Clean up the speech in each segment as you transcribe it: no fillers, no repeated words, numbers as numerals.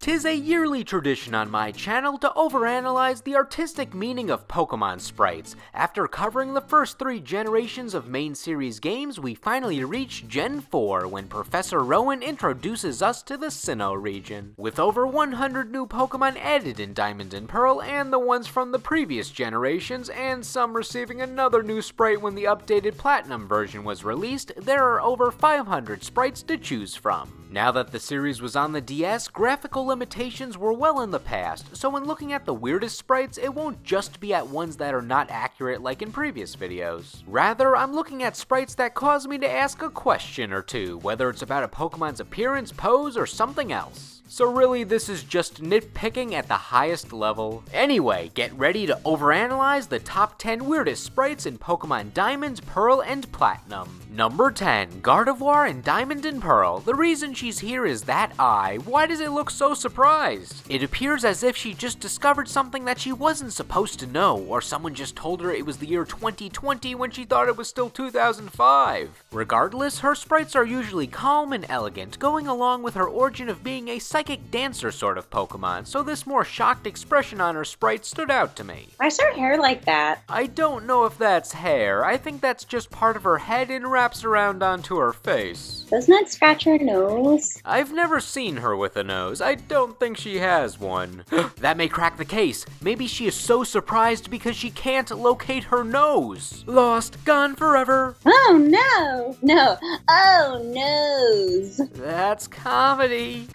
'Tis a yearly tradition on my channel to overanalyze the artistic meaning of Pokémon sprites. After covering the first 3 generations of main series games, we finally reach Gen 4 when Professor Rowan introduces us to the Sinnoh region. With over 100 new Pokémon added in Diamond and Pearl and the ones from the previous generations, and some receiving another new sprite when the updated Platinum version was released, there are over 500 sprites to choose from. Now that the series was on the DS, graphical limitations were well in the past, so when looking at the weirdest sprites, it won't just be at ones that are not accurate like in previous videos. Rather, I'm looking at sprites that cause me to ask a question or two, whether it's about a Pokemon's appearance, pose, or something else. So really, this is just nitpicking at the highest level. Anyway, get ready to overanalyze the top 10 weirdest sprites in Pokemon Diamond, Pearl, and Platinum. Number 10, Gardevoir in Diamond and Pearl. The reason she's here is that eye. Why does it look so surprised? It appears as if she just discovered something that she wasn't supposed to know, or someone just told her it was the year 2020 when she thought it was still 2005. Regardless, her sprites are usually calm and elegant, going along with her origin of being a psychic dancer sort of Pokemon, so this more shocked expression on her sprite stood out to me. Why is her hair like that? I don't know if that's hair. I think that's just part of her head and wraps around onto her face. Doesn't it scratch her nose? I've never seen her with a nose. I don't think she has one. That may crack the case. Maybe she is so surprised because she can't locate her nose. Lost, gone forever. Oh no! No. Oh nose! That's comedy.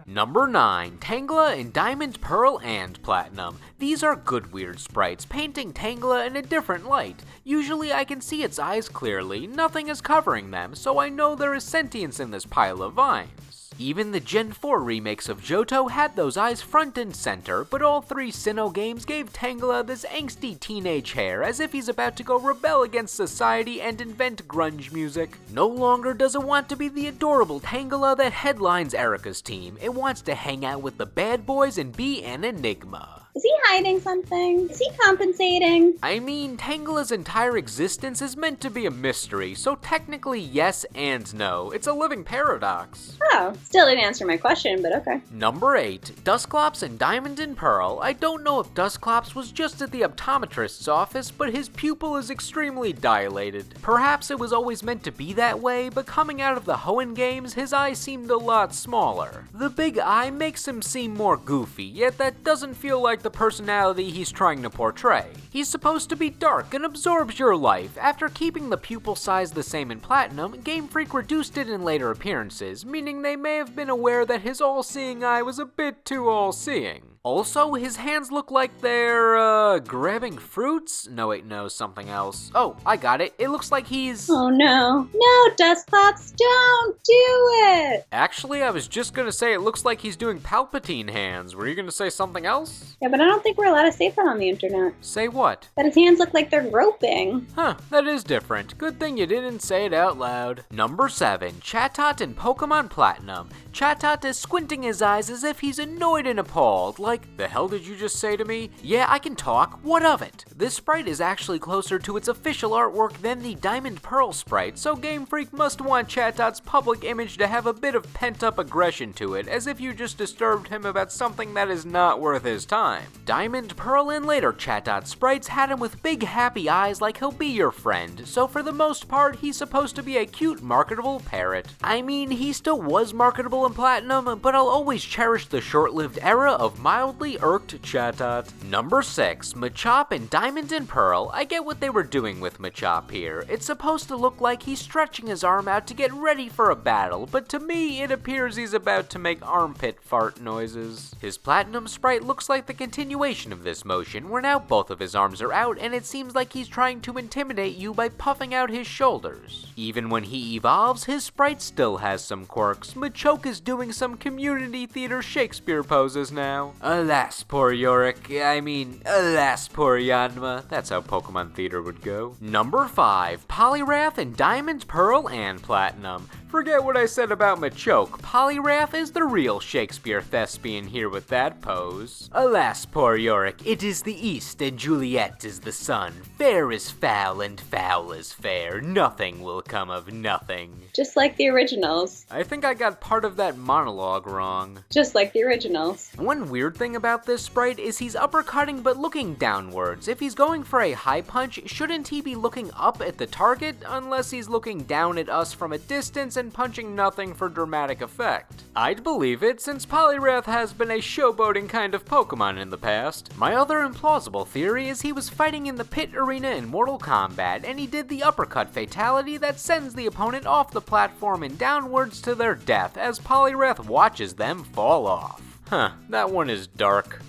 Number 9, Tangela in Diamond, Pearl, and Platinum. These are good weird sprites, painting Tangela in a different light. Usually I can see its eyes clearly, nothing is covering them, so I know there is sentience in this pile of vines. Even the Gen 4 remakes of Johto had those eyes front and center, but all 3 Sinnoh games gave Tangela this angsty teenage hair as if he's about to go rebel against society and invent grunge music. No longer does it want to be the adorable Tangela that headlines Erika's team. It wants to hang out with the bad boys and be an enigma. Is he hiding something? Is he compensating? I mean, Tangela's entire existence is meant to be a mystery, so technically yes and no. It's a living paradox. Oh, still didn't answer my question, but okay. Number 8, Dusclops in Diamond and Pearl. I don't know if Dusclops was just at the optometrist's office, but his pupil is extremely dilated. Perhaps it was always meant to be that way, but coming out of the Hoenn games, his eye seemed a lot smaller. The big eye makes him seem more goofy, yet that doesn't feel like the personality he's trying to portray. He's supposed to be dark and absorbs your life. After keeping the pupil size the same in Platinum, Game Freak reduced it in later appearances, meaning they may have been aware that his all-seeing eye was a bit too all-seeing. Also, his hands look like they're, grabbing fruits? No, wait, no, something else. Oh, I got it. It looks like he's... Oh no. No, Dusclops, don't do it! Actually, I was just gonna say it looks like he's doing Palpatine hands. Were you gonna say something else? Yeah, but I don't think we're allowed to say that on the internet. Say what? That his hands look like they're groping. Huh, that is different. Good thing you didn't say it out loud. Number 7, Chattot in Pokemon Platinum. Chattot is squinting his eyes as if he's annoyed and appalled, like, the hell did you just say to me? Yeah, I can talk, what of it? This sprite is actually closer to its official artwork than the Diamond Pearl sprite, so Game Freak must want Chattot's public image to have a bit of pent-up aggression to it, as if you just disturbed him about something that is not worth his time. Diamond, Pearl, and later Chattot sprites had him with big happy eyes like he'll be your friend, so for the most part, he's supposed to be a cute, marketable parrot. I mean, he still was marketable in Platinum, but I'll always cherish the short-lived era of mildly irked Chattot. Number 6, Machop in Diamond and Pearl. I get what they were doing with Machop here. It's supposed to look like he's stretching his arm out to get ready for a battle, but to me, it appears he's about to make armpit fart noises. His Platinum sprite looks like the continuation of this motion, where now both of his arms are out, and it seems like he's trying to intimidate you by puffing out his shoulders. Even when he evolves, his sprite still has some quirks. Machop is doing some community theater Shakespeare poses now. Alas, poor Yorick. Alas, poor Yanma. That's how Pokemon theater would go. Number 5, Poliwrath in Diamond, Pearl, and Platinum. Forget what I said about Machop. Poliwrath is the real Shakespeare thespian here with that pose. Alas, poor Yorick, it is the east and Juliet is the sun. Fair is foul and foul is fair. Nothing will come of nothing. Just like the originals. I think I got part of that monologue wrong. Just like the originals. One weird thing about this sprite is he's uppercutting but looking downwards. If he's going for a high punch, shouldn't he be looking up at the target? Unless he's looking down at us from a distance and punching nothing for dramatic effect. I'd believe it, since Poliwrath has been a showboating kind of Pokemon in the past. My other implausible theory is he was fighting in the pit arena in Mortal Kombat, and he did the uppercut fatality that sends the opponent off the platform and downwards to their death as Poliwrath watches them fall off. Huh, that one is dark.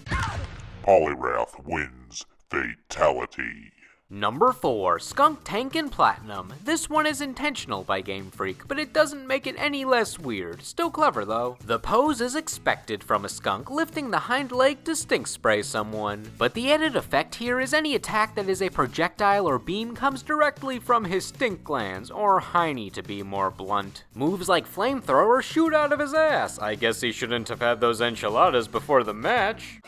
Poliwrath wins. Fatality. Number 4, Skunk Tank in Platinum. This one is intentional by Game Freak, but it doesn't make it any less weird. Still clever though. The pose is expected from a skunk, lifting the hind leg to stink spray someone. But the added effect here is any attack that is a projectile or beam comes directly from his stink glands, or hiney to be more blunt. Moves like flamethrower shoot out of his ass. I guess he shouldn't have had those enchiladas before the match.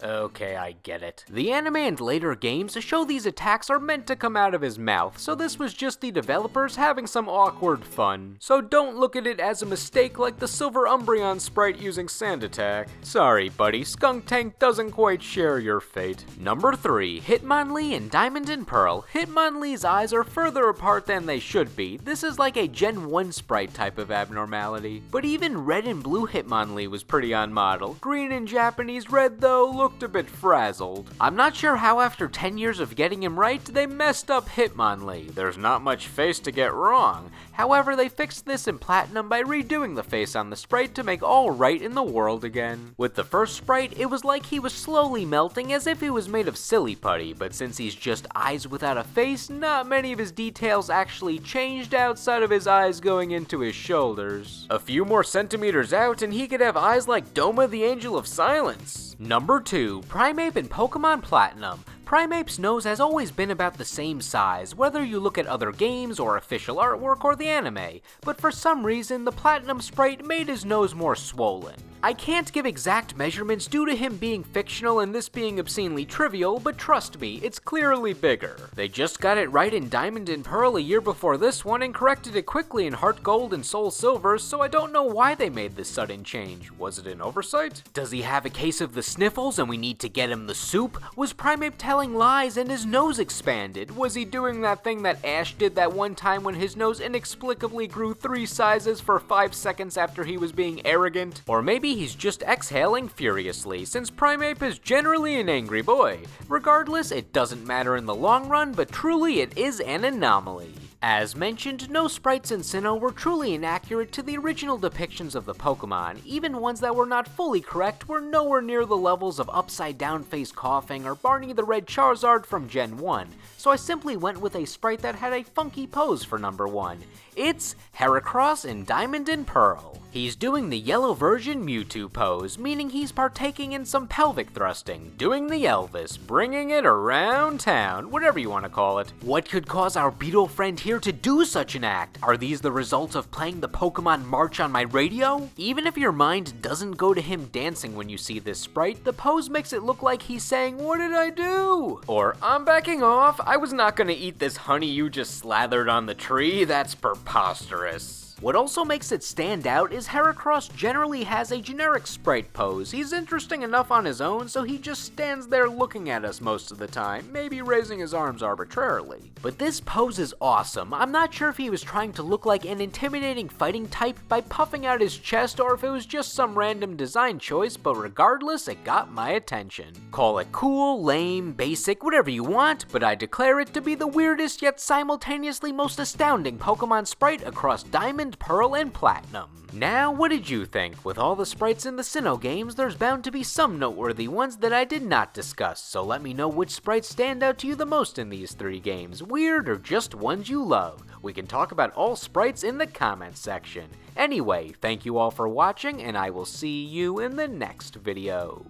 Okay, I get it. The anime and later games show these attacks are meant to come out of his mouth, so this was just the developers having some awkward fun. So don't look at it as a mistake like the Silver Umbreon sprite using Sand Attack. Sorry, buddy, Skunk Tank doesn't quite share your fate. Number 3, Hitmonlee in Diamond and Pearl. Hitmonlee's eyes are further apart than they should be. This is like a Gen 1 sprite type of abnormality. But even red and blue Hitmonlee was pretty on model. Green and Japanese red, though, looked a bit frazzled. I'm not sure how after 10 years of getting him right, they messed up Hitmonlee. There's not much face to get wrong. However, they fixed this in Platinum by redoing the face on the sprite to make all right in the world again. With the first sprite, it was like he was slowly melting as if he was made of silly putty, but since he's just eyes without a face, not many of his details actually changed outside of his eyes going into his shoulders. A few more centimeters out and he could have eyes like Doma the Angel of Silence. Number 2, Primeape in Pokemon Platinum. Primeape's nose has always been about the same size, whether you look at other games or official artwork or the anime, but for some reason the Platinum sprite made his nose more swollen. I can't give exact measurements due to him being fictional and this being obscenely trivial, but trust me, it's clearly bigger. They just got it right in Diamond and Pearl a year before this one and corrected it quickly in Heart Gold and Soul Silver, so I don't know why they made this sudden change. Was it an oversight? Does he have a case of the sniffles and we need to get him the soup? Was Primeape telling lies and his nose expanded? Was he doing that thing that Ash did that one time when his nose inexplicably grew 3 sizes for 5 seconds after he was being arrogant? Or maybe he's just exhaling furiously, since Primeape is generally an angry boy. Regardless, it doesn't matter in the long run, but truly it is an anomaly. As mentioned, no sprites in Sinnoh were truly inaccurate to the original depictions of the Pokemon. Even ones that were not fully correct were nowhere near the levels of Upside Down Face Coughing or Barney the Red Charizard from Gen 1, so I simply went with a sprite that had a funky pose for number 1. It's Heracross in Diamond and Pearl. He's doing the yellow version Mewtwo pose, meaning he's partaking in some pelvic thrusting, doing the Elvis, bringing it around town, whatever you want to call it. What could cause our beetle friend here to do such an act? Are these the results of playing the Pokemon March on my radio? Even if your mind doesn't go to him dancing when you see this sprite, the pose makes it look like he's saying, "What did I do?" Or, "I'm backing off, I was not gonna eat this honey you just slathered on the tree, that's preposterous." What also makes it stand out is Heracross generally has a generic sprite pose. He's interesting enough on his own, so he just stands there looking at us most of the time, maybe raising his arms arbitrarily. But this pose is awesome. I'm not sure if he was trying to look like an intimidating fighting type by puffing out his chest or if it was just some random design choice, but regardless, it got my attention. Call it cool, lame, basic, whatever you want, but I declare it to be the weirdest yet simultaneously most astounding Pokemon sprite across Diamond, Pearl, and Platinum. Now, what did you think? With all the sprites in the Sinnoh games, there's bound to be some noteworthy ones that I did not discuss, so let me know which sprites stand out to you the most in these 3 games, weird or just ones you love. We can talk about all sprites in the comments section. Anyway, thank you all for watching, and I will see you in the next video.